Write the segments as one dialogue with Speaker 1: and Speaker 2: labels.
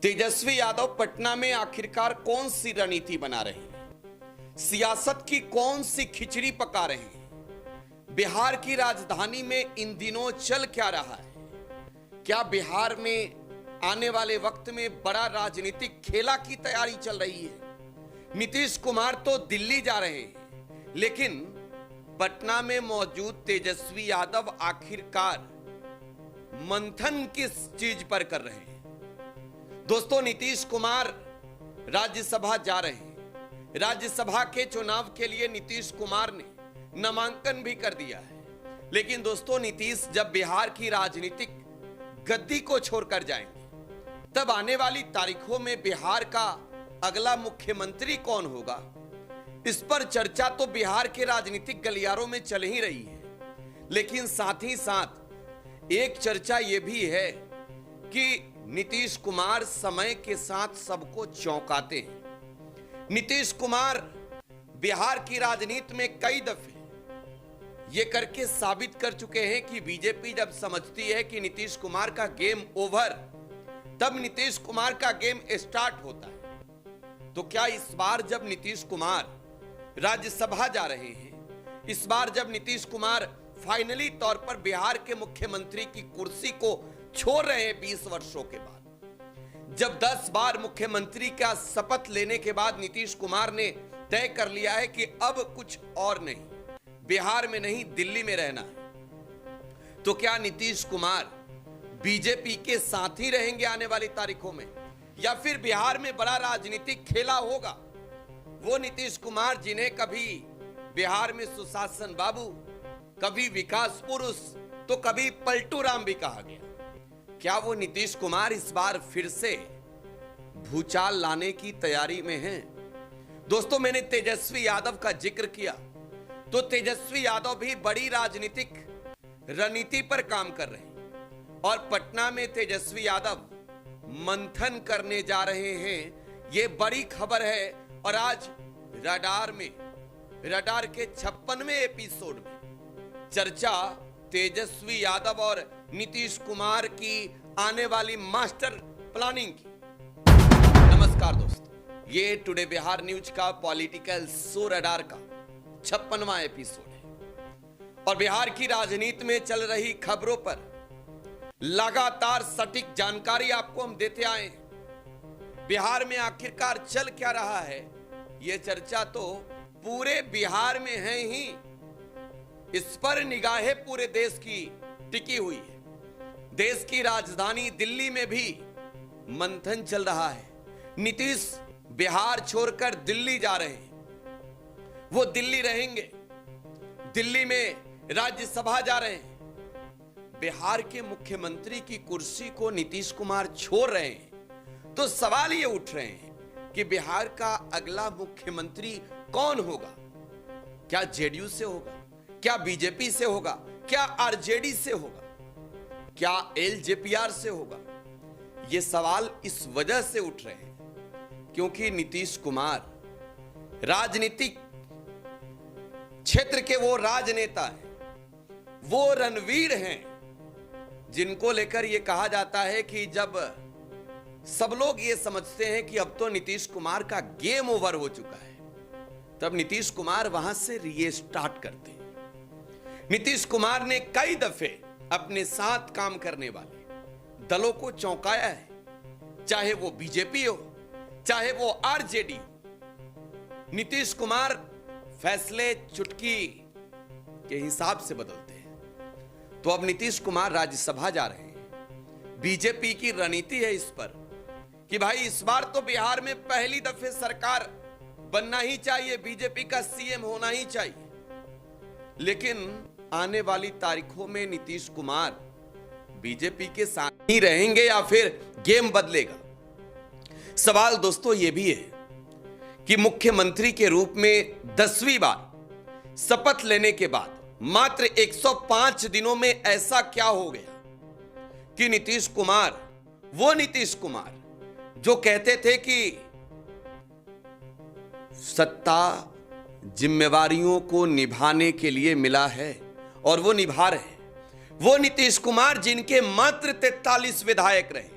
Speaker 1: तेजस्वी यादव पटना में आखिरकार कौन सी रणनीति बना रहे हैं? सियासत की कौन सी खिचड़ी पका रहे हैं? बिहार की राजधानी में इन दिनों चल क्या रहा है? क्या बिहार में आने वाले वक्त में बड़ा राजनीतिक खेला की तैयारी चल रही है? नीतीश कुमार तो दिल्ली जा रहे हैं, लेकिन पटना में मौजूद तेजस्वी यादव आखिरकार मंथन किस चीज पर कर रहे हैं? दोस्तों, नीतीश कुमार राज्यसभा जा रहे हैं। राज्यसभा के चुनाव के लिए नीतीश कुमार ने नामांकन भी कर दिया है। लेकिन दोस्तों, नीतीश जब बिहार की राजनीतिक गद्दी को छोड़कर जाएंगे, तब आने वाली तारीखों में बिहार का अगला मुख्यमंत्री कौन होगा, इस पर चर्चा तो बिहार के राजनीतिक गलियारों में चल ही रही है। लेकिन साथ ही साथ एक चर्चा यह भी है कि नीतीश कुमार समय के साथ सबको चौंकाते हैं। नीतीश कुमार बिहार की राजनीति में कई दफे ये करके साबित कर चुके हैं कि बीजेपी जब समझती है कि नीतीश कुमार का गेम ओवर, तब नीतीश कुमार का गेम स्टार्ट होता है। तो क्या इस बार जब नीतीश कुमार राज्यसभा जा रहे हैं, इस बार जब नीतीश कुमार फाइनली तौर पर बिहार के मुख्यमंत्री की कुर्सी को छोड़ रहे हैं 20 वर्षों के बाद, जब 10 बार मुख्यमंत्री का शपथ लेने के बाद नीतीश कुमार ने तय कर लिया है कि अब कुछ और नहीं, बिहार में नहीं दिल्ली में रहना है, तो क्या नीतीश कुमार बीजेपी के साथ ही रहेंगे आने वाली तारीखों में, या फिर बिहार में बड़ा राजनीतिक खेला होगा? वो नीतीश कुमार जिन्हें कभी बिहार में सुशासन बाबू, कभी विकास पुरुष, तो कभी पलटू राम भी कहा गया, क्या वो नीतीश कुमार इस बार फिर से भूचाल लाने की तैयारी में हैं? दोस्तों, मैंने तेजस्वी यादव का जिक्र किया, तो तेजस्वी यादव भी बड़ी राजनीतिक रणनीति पर काम कर रहे हैं और पटना में तेजस्वी यादव मंथन करने जा रहे हैं। ये बड़ी खबर है और आज रडार के 56वें एपिसोड में चर्चा तेजस्वी यादव और नीतीश कुमार की आने वाली मास्टर प्लानिंग की। नमस्कार दोस्तों, ये टुडे बिहार न्यूज का पॉलिटिकल शो रडार का 56वां एपिसोड है और बिहार की राजनीति में चल रही खबरों पर लगातार सटीक जानकारी आपको हम देते आए हैं। बिहार में आखिरकार चल क्या रहा है, ये चर्चा तो पूरे बिहार में है ही, इस पर निगाहें पूरे देश की टिकी हुई है। देश की राजधानी दिल्ली में भी मंथन चल रहा है। नीतीश बिहार छोड़कर दिल्ली जा रहे हैं, वो दिल्ली रहेंगे, दिल्ली में राज्यसभा जा रहे हैं। बिहार के मुख्यमंत्री की कुर्सी को नीतीश कुमार छोड़ रहे हैं, तो सवाल ये उठ रहे हैं कि बिहार का अगला मुख्यमंत्री कौन होगा? क्या जेडीयू से होगा, क्या बीजेपी से होगा, क्या आरजेडी से होगा, क्या एलजेपीआर से होगा? ये सवाल इस वजह से उठ रहे हैं क्योंकि नीतीश कुमार राजनीतिक क्षेत्र के वो राजनेता हैं, वो रणवीर हैं, जिनको लेकर यह कहा जाता है कि जब सब लोग ये समझते हैं कि अब तो नीतीश कुमार का गेम ओवर हो चुका है, तब नीतीश कुमार वहां से रीस्टार्ट करते हैं। नीतीश कुमार ने कई दफे अपने साथ काम करने वाले दलों को चौंकाया है, चाहे वो बीजेपी हो, चाहे वो आरजेडी हो। नीतीश कुमार फैसले चुटकी के हिसाब से बदलते हैं। तो अब नीतीश कुमार राज्यसभा जा रहे हैं। बीजेपी की रणनीति है इस पर कि भाई इस बार तो बिहार में पहली दफे सरकार बनना ही चाहिए, बीजेपी का सीएम होना ही चाहिए। लेकिन आने वाली तारीखों में नीतीश कुमार बीजेपी के साथ ही रहेंगे या फिर गेम बदलेगा? सवाल दोस्तों ये भी है कि मुख्यमंत्री के रूप में 10वीं बार शपथ लेने के बाद मात्र 105 दिनों में ऐसा क्या हो गया कि नीतीश कुमार, वो नीतीश कुमार जो कहते थे कि सत्ता जिम्मेवारियों को निभाने के लिए मिला है और वो निभा रहे हैं, वो नीतीश कुमार जिनके मात्र 43 विधायक रहे,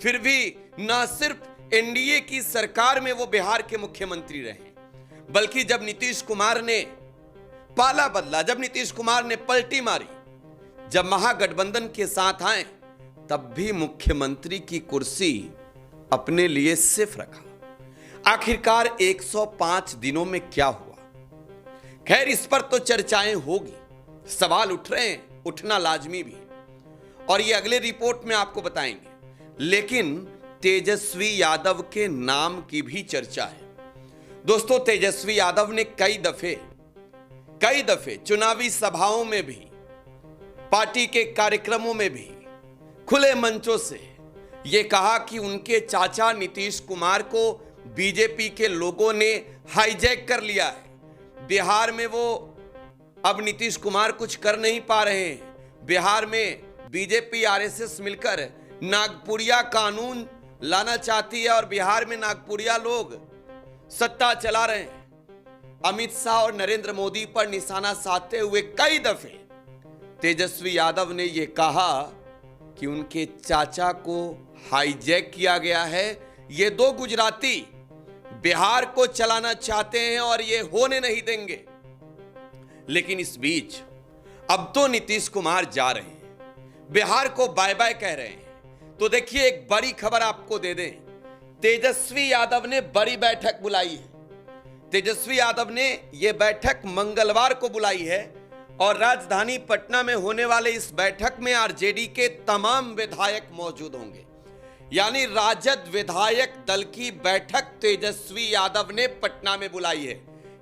Speaker 1: फिर भी ना सिर्फ एनडीए की सरकार में वो बिहार के मुख्यमंत्री रहे, बल्कि जब नीतीश कुमार ने पाला बदला, जब नीतीश कुमार ने पलटी मारी, जब महागठबंधन के साथ आए, तब भी मुख्यमंत्री की कुर्सी अपने लिए सिर्फ रखा। आखिरकार 105 दिनों में क्या हुआ? खैर, इस पर तो चर्चाएं होगी, सवाल उठ रहे हैं, उठना लाजमी भी, और ये अगले रिपोर्ट में आपको बताएंगे। लेकिन तेजस्वी यादव के नाम की भी चर्चा है। दोस्तों, तेजस्वी यादव ने कई दफे चुनावी सभाओं में भी, पार्टी के कार्यक्रमों में भी खुले मंचों से यह कहा कि उनके चाचा नीतीश कुमार को बीजेपी के लोगों ने हाईजैक कर लिया है। बिहार में वो अब नीतीश कुमार कुछ कर नहीं पा रहे हैं। बिहार में बीजेपी आरएसएस मिलकर नागपुरिया कानून लाना चाहती है और बिहार में नागपुरिया लोग सत्ता चला रहे हैं। अमित शाह और नरेंद्र मोदी पर निशाना साधते हुए कई दफे तेजस्वी यादव ने यह कहा कि उनके चाचा को हाईजैक किया गया है। ये दो गुजराती बिहार को चलाना चाहते हैं और ये होने नहीं देंगे। लेकिन इस बीच अब तो नीतीश कुमार जा रहे हैं, बिहार को बाय बाय कह रहे हैं। तो देखिए, एक बड़ी खबर आपको दे दें, तेजस्वी यादव ने बड़ी बैठक बुलाई है। तेजस्वी यादव ने यह बैठक मंगलवार को बुलाई है और राजधानी पटना में होने वाले इस बैठक में आरजेडी के तमाम विधायक मौजूद होंगे। यानी राजद विधायक दल की बैठक तेजस्वी यादव ने पटना में बुलाई है।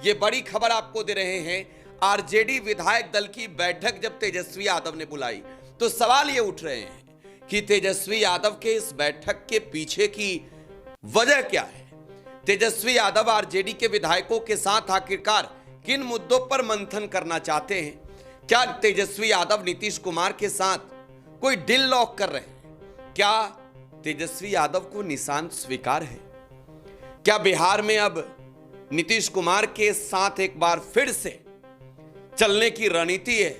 Speaker 1: यह बड़ी खबर आपको दे रहे हैं। आरजेडी विधायक दल की बैठक जब तेजस्वी यादव ने बुलाई, तो सवाल यह उठ रहे हैं कि तेजस्वी यादव के इस बैठक के पीछे की वजह क्या है। तेजस्वी यादव आरजेडी के विधायकों के साथ आखिरकार किन मुद्दों पर मंथन करना चाहते हैं? क्या तेजस्वी यादव नीतीश कुमार के साथ कोई डील लॉक कर रहे हैं? क्या तेजस्वी यादव को निशान स्वीकार है? क्या बिहार में अब नीतीश कुमार के साथ एक बार फिर से चलने की रणनीति है?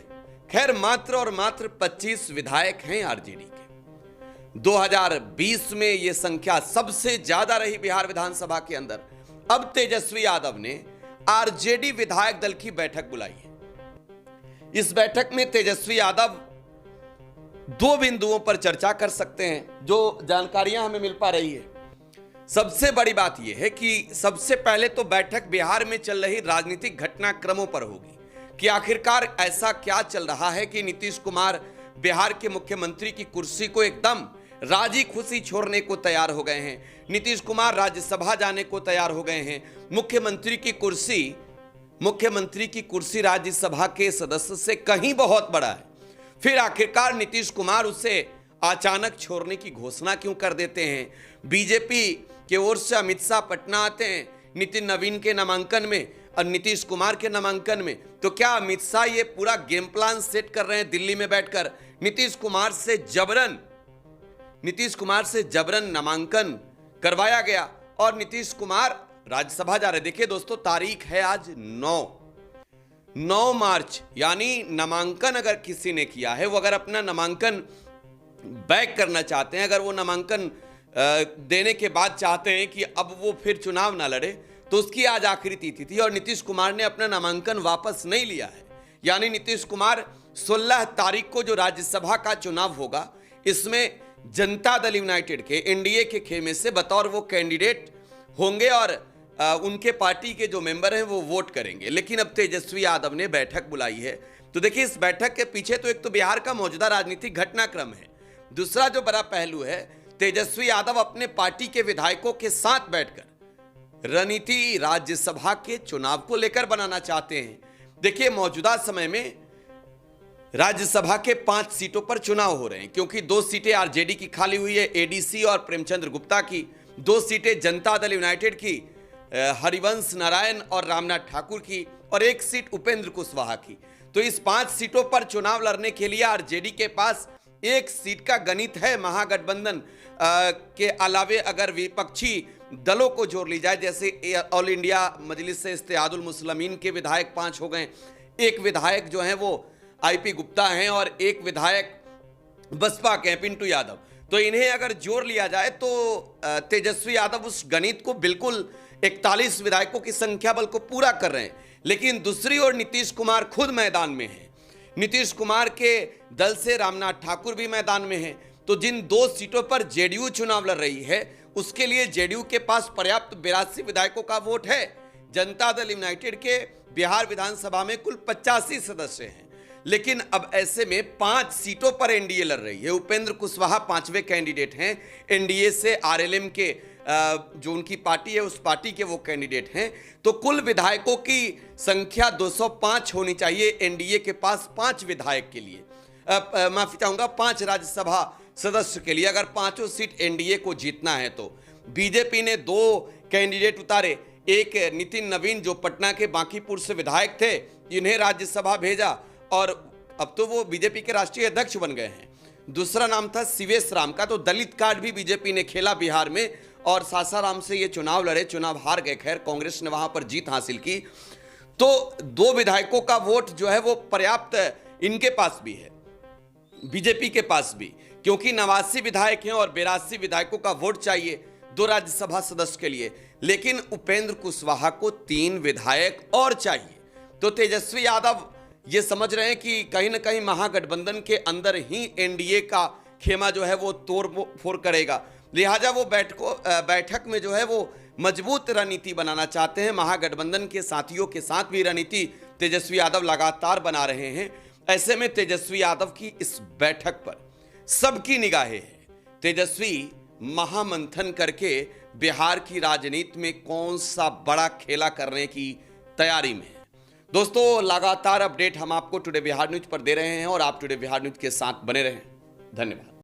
Speaker 1: खैर, मात्र और मात्र 25 विधायक हैं आरजेडी के। 2020 में यह संख्या सबसे ज्यादा रही बिहार विधानसभा के अंदर। अब तेजस्वी यादव ने आरजेडी विधायक दल की बैठक बुलाई है। इस बैठक में तेजस्वी यादव दो बिंदुओं पर चर्चा कर सकते हैं, जो जानकारियां हमें मिल पा रही है। सबसे बड़ी बात यह है कि सबसे पहले तो बैठक बिहार में चल रही राजनीतिक घटनाक्रमों पर होगी कि आखिरकार ऐसा क्या चल रहा है कि नीतीश कुमार बिहार के मुख्यमंत्री की कुर्सी को एकदम राजी खुशी छोड़ने को तैयार हो गए हैं। नीतीश कुमार राज्यसभा जाने को तैयार हो गए हैं। मुख्यमंत्री की कुर्सी राज्यसभा के सदस्य से कहीं बहुत बड़ा है। फिर आखिरकार नीतीश कुमार उसे अचानक छोड़ने की घोषणा क्यों कर देते हैं? बीजेपी की ओर से अमित शाह पटना आते हैं नितिन नवीन के नामांकन में और नीतीश कुमार के नामांकन में। तो क्या अमित शाह ये पूरा गेम प्लान सेट कर रहे हैं दिल्ली में बैठकर? नीतीश कुमार से जबरन नामांकन करवाया गया और नीतीश कुमार राज्यसभा जा रहे। देखिए दोस्तों, तारीख है आज 9 मार्च, यानी नामांकन अगर किसी ने किया है, वो अगर अपना नामांकन बैक करना चाहते हैं, अगर वो नामांकन देने के बाद चाहते हैं कि अब वो फिर चुनाव ना लड़े, तो उसकी आज आखिरी तिथि थी और नीतीश कुमार ने अपना नामांकन वापस नहीं लिया है। यानी नीतीश कुमार 16 तारीख को जो राज्यसभा का चुनाव होगा, इसमें जनता दल यूनाइटेड के एनडीए के खेमे से बतौर वो कैंडिडेट होंगे और उनके पार्टी के जो मेंबर हैं वो वोट करेंगे। लेकिन अब तेजस्वी यादव ने बैठक बुलाई है। तो देखिए, इस बैठक के पीछे तो एक तो बिहार का मौजूदा राजनीतिक घटनाक्रम है, दूसरा जो बड़ा पहलू है, तेजस्वी यादव अपने पार्टी के विधायकों के साथ बैठकर रणनीति राज्यसभा के चुनाव को लेकर बनाना चाहते हैं। देखिए, मौजूदा समय में राज्यसभा के 5 सीटों पर चुनाव हो रहे हैं, क्योंकि 2 सीटें आरजेडी की खाली हुई है, एडीसी और प्रेमचंद्र गुप्ता की, 2 सीटें जनता दल यूनाइटेड की, हरिवंश नारायण और रामनाथ ठाकुर की, और 1 सीट उपेंद्र कुशवाहा की। तो इस 5 सीटों पर चुनाव लड़ने के लिए आरजेडी के पास 1 सीट का गणित है। महागठबंधन के अलावे अगर विपक्षी दलों को जोड़ ली जाए, जैसे ऑल इंडिया मजलिस इत्तेहादुल मुस्लिमीन के विधायक 5 हो गए, 1 विधायक जो हैं वो आईपी गुप्ता हैं और 1 विधायक बसपा के हैं पिंटू यादव। तो इन्हें अगर जोड़ लिया जाए तो तेजस्वी यादव उस गणित को बिल्कुल 41 विधायकों की संख्या बल को पूरा कर रहे हैं। लेकिन दूसरी ओर नीतीश कुमार खुद मैदान में है। नीतीश कुमार के दल से रामनाथ ठाकुर भी मैदान में है। तो जिन 2 सीटों पर जेडीयू चुनाव लड़ रही है उसके लिए जेडीयू के पास पर्याप्त 82 विधायकों का वोट है। जनता दल यूनाइटेड के बिहार विधानसभा में कुल 85 सदस्य हैं। लेकिन अब ऐसे में 5 सीटों पर एनडीए लड़ रही है। उपेंद्र कुशवाहा 5वें कैंडिडेट हैं। एनडीए से आरएलएम के जो उनकी पार्टी है उस पार्टी के वो कैंडिडेट हैं। तो कुल विधायकों की संख्या 205 होनी चाहिए एनडीए के पास 5 विधायक के लिए, माफी चाहूंगा 5 राज्यसभा सदस्य के लिए। अगर 5 सीट एनडीए को जीतना है तो बीजेपी ने 2 कैंडिडेट उतारे। एक नितिन नवीन जो पटना के बांकीपुर से विधायक थे, इन्हें राज्यसभा भेजा और अब तो वो बीजेपी के राष्ट्रीय अध्यक्ष बन गए हैं। दूसरा नाम था शिवेश राम का। तो दलित कार्ड भी बीजेपी ने खेला बिहार में और सासाराम से ये चुनाव लड़े, चुनाव हार गए। खैर कांग्रेस ने वहां पर जीत हासिल की। तो 2 विधायकों का वोट जो है वो पर्याप्त इनके पास भी है, बीजेपी के पास भी, क्योंकि 89 विधायक हैं और 82 विधायकों का वोट चाहिए 2 राज्यसभा सदस्य के लिए। लेकिन उपेंद्र कुशवाहा को 3 विधायक और चाहिए। तो तेजस्वी यादव ये समझ रहे हैं कि कहीं ना कहीं महागठबंधन के अंदर ही एनडीए का खेमा जो है वो तोड़ फोड़ करेगा। लिहाजा वो बैठक में जो है वो मजबूत रणनीति बनाना चाहते हैं। महागठबंधन के साथियों के साथ भी रणनीति तेजस्वी यादव लगातार बना रहे हैं। ऐसे में तेजस्वी यादव की इस बैठक पर सबकी निगाहें हैं। तेजस्वी महामंथन करके बिहार की राजनीति में कौन सा बड़ा खेला करने की तैयारी में है। दोस्तों लगातार अपडेट हम आपको टुडे बिहार न्यूज पर दे रहे हैं और आप टुडे बिहार न्यूज के साथ बने रहें। धन्यवाद।